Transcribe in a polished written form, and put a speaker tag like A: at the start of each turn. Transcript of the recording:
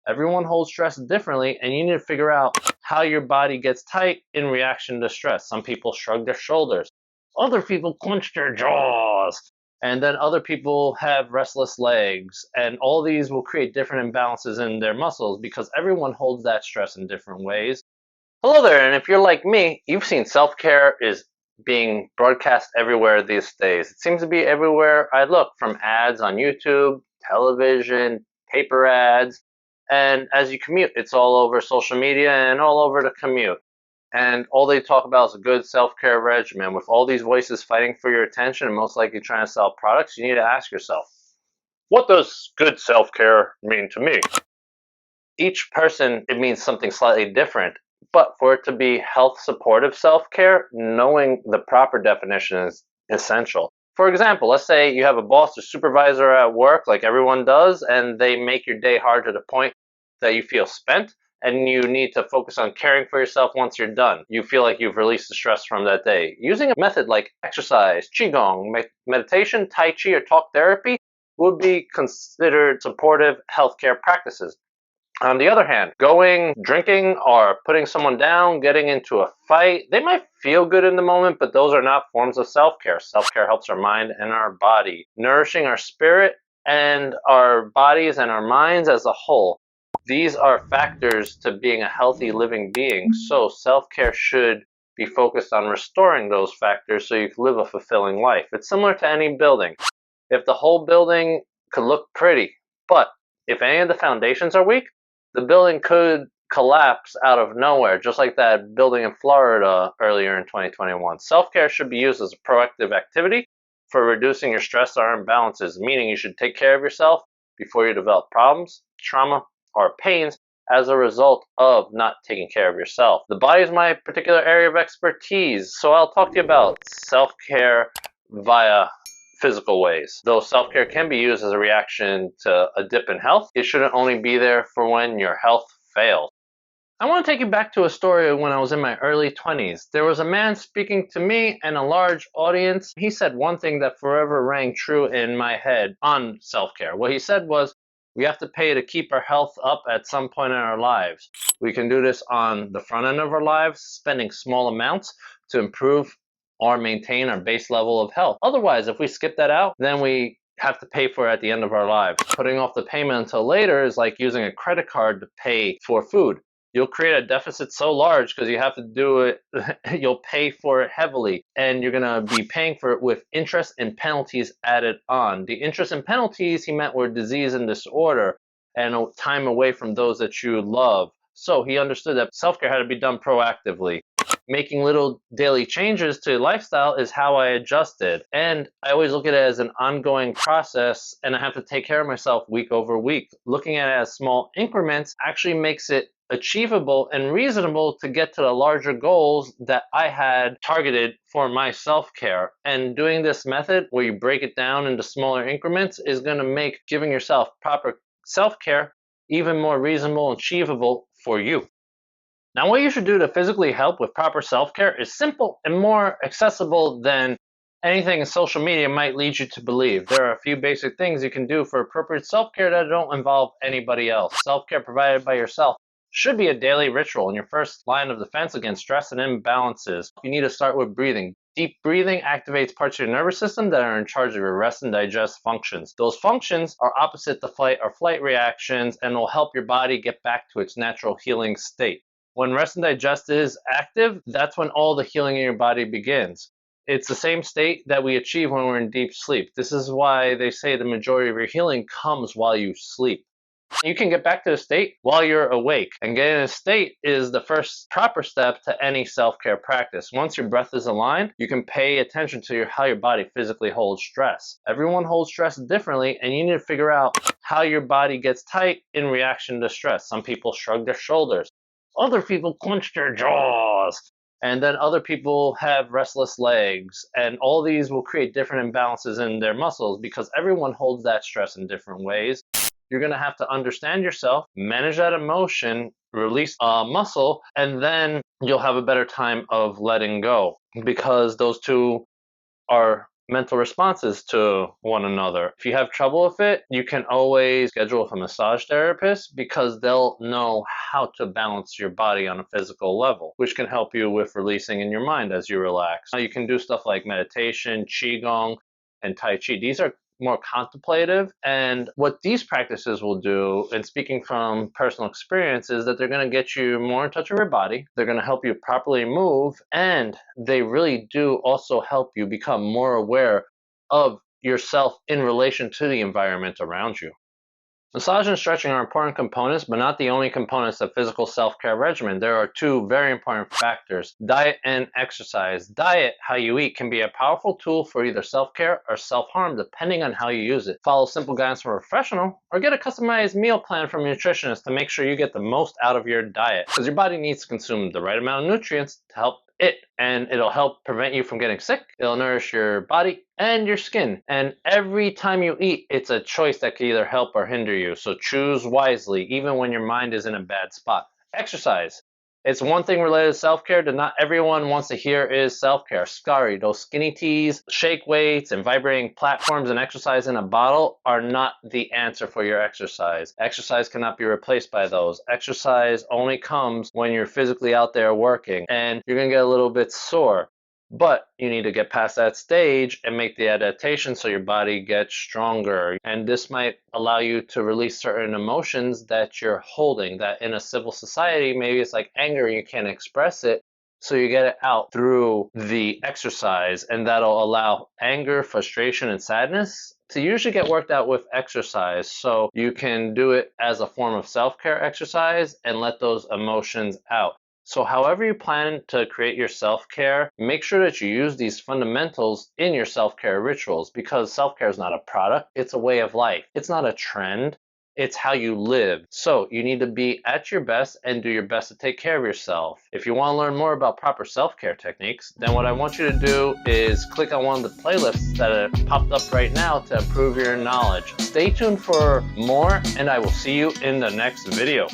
A: Everyone holds stress differently, and you need to figure out how your body gets tight in reaction to stress. Some people shrug their shoulders, other people clench their jaws, and then other people have restless legs. And all these will create different imbalances in their muscles because everyone holds that stress in different ways. Hello there, and if you're like me, you've seen self-care is being broadcast everywhere these days. It seems to be everywhere I look, from ads on YouTube, television, paper ads, and as you commute, it's all over social media and all over the commute. And all they talk about is a good self-care regimen. With all these voices fighting for your attention and most likely trying to sell products, you need to ask yourself, what does good self-care mean to me? Each person, it means something slightly different. But for it to be health supportive self-care, knowing the proper definition is essential. For example, let's say you have a boss or supervisor at work, like everyone does, and they make your day hard to the point that you feel spent, and you need to focus on caring for yourself once you're done. You feel like you've released the stress from that day. Using a method like exercise, qigong, meditation, tai chi, or talk therapy would be considered supportive healthcare practices. On the other hand, going, drinking, or putting someone down, getting into a fight, they might feel good in the moment, but those are not forms of self-care. Self-care helps our mind and our body, nourishing our spirit and our bodies and our minds as a whole. These are factors to being a healthy living being, so self-care should be focused on restoring those factors so you can live a fulfilling life. It's similar to any building. If the whole building could look pretty, but if any of the foundations are weak, the building could collapse out of nowhere, just like that building in Florida earlier in 2021. Self-care should be used as a proactive activity for reducing your stress or imbalances, meaning you should take care of yourself before you develop problems, trauma, or pains as a result of not taking care of yourself. The body is my particular area of expertise, so I'll talk to you about self-care via physical ways. Though self-care can be used as a reaction to a dip in health, it shouldn't only be there for when your health fails. I want to take you back to a story when I was in my early 20s. There was a man speaking to me and a large audience. He said one thing that forever rang true in my head on self-care. What he said was, we have to pay to keep our health up at some point in our lives. We can do this on the front end of our lives, spending small amounts to improve or maintain our base level of health. Otherwise, if we skip that out, then we have to pay for it at the end of our lives. Putting off the payment until later is like using a credit card to pay for food. You'll create a deficit so large because you have to do it, you'll pay for it heavily, and you're gonna be paying for it with interest and penalties added on. The interest and penalties he meant were disease and disorder and time away from those that you love. So he understood that self-care had to be done proactively. Making little daily changes to lifestyle is how I adjusted. And I always look at it as an ongoing process, and I have to take care of myself week over week. Looking at it as small increments actually makes it achievable and reasonable to get to the larger goals that I had targeted for my self-care. And doing this method where you break it down into smaller increments is going to make giving yourself proper self-care even more reasonable and achievable for you. Now, what you should do to physically help with proper self-care is simple and more accessible than anything in social media might lead you to believe. There are a few basic things you can do for appropriate self-care that don't involve anybody else. Self-care provided by yourself should be a daily ritual and your first line of defense against stress and imbalances. You need to start with breathing. Deep breathing activates parts of your nervous system that are in charge of your rest and digest functions. Those functions are opposite the fight or flight reactions and will help your body get back to its natural healing state. When rest and digest is active, that's when all the healing in your body begins. It's the same state that we achieve when we're in deep sleep. This is why they say the majority of your healing comes while you sleep. You can get back to the state while you're awake, and getting in a state is the first proper step to any self-care practice. Once your breath is aligned, you can pay attention to how your body physically holds stress. Everyone holds stress differently, and you need to figure out how your body gets tight in reaction to stress. Some people shrug their shoulders, other people clench their jaws, and then other people have restless legs, and all these will create different imbalances in their muscles because everyone holds that stress in different ways. You're going to have to understand yourself, manage that emotion, release a muscle, and then you'll have a better time of letting go because those two are mental responses to one another. If you have trouble with it, you can always schedule with a massage therapist because they'll know how to balance your body on a physical level, which can help you with releasing in your mind as you relax. Now, you can do stuff like meditation, qigong, and tai chi. These are more contemplative, and what these practices will do, and speaking from personal experience, is that they're going to get you more in touch with your body, they're going to help you properly move, and they really do also help you become more aware of yourself in relation to the environment around you. Massage and stretching are important components, but not the only components of physical self-care regimen. There are two very important factors: diet and exercise. Diet, how you eat, can be a powerful tool for either self-care or self-harm, depending on how you use it. Follow simple guidance from a professional, or get a customized meal plan from a nutritionist to make sure you get the most out of your diet, because your body needs to consume the right amount of nutrients to help it, and it'll help prevent you from getting sick. It'll nourish your body and your skin, and every time you eat, it's a choice that can either help or hinder you, so choose wisely even when your mind is in a bad spot. Exercise, it's one thing related to self-care that not everyone wants to hear is self-care. Sorry, those skinny teas, shake weights, and vibrating platforms and exercise in a bottle are not the answer for your exercise. Exercise cannot be replaced by those. Exercise only comes when you're physically out there working, and you're gonna get a little bit sore. But you need to get past that stage and make the adaptation so your body gets stronger. And this might allow you to release certain emotions that you're holding, that in a civil society, maybe it's like anger and you can't express it. So you get it out through the exercise, and that'll allow anger, frustration, and sadness to usually get worked out with exercise. So you can do it as a form of self-care exercise and let those emotions out. So however you plan to create your self-care, make sure that you use these fundamentals in your self-care rituals, because self-care is not a product, it's a way of life. It's not a trend, it's how you live. So you need to be at your best and do your best to take care of yourself. If you want to learn more about proper self-care techniques, then what I want you to do is click on one of the playlists that have popped up right now to improve your knowledge. Stay tuned for more, and I will see you in the next video.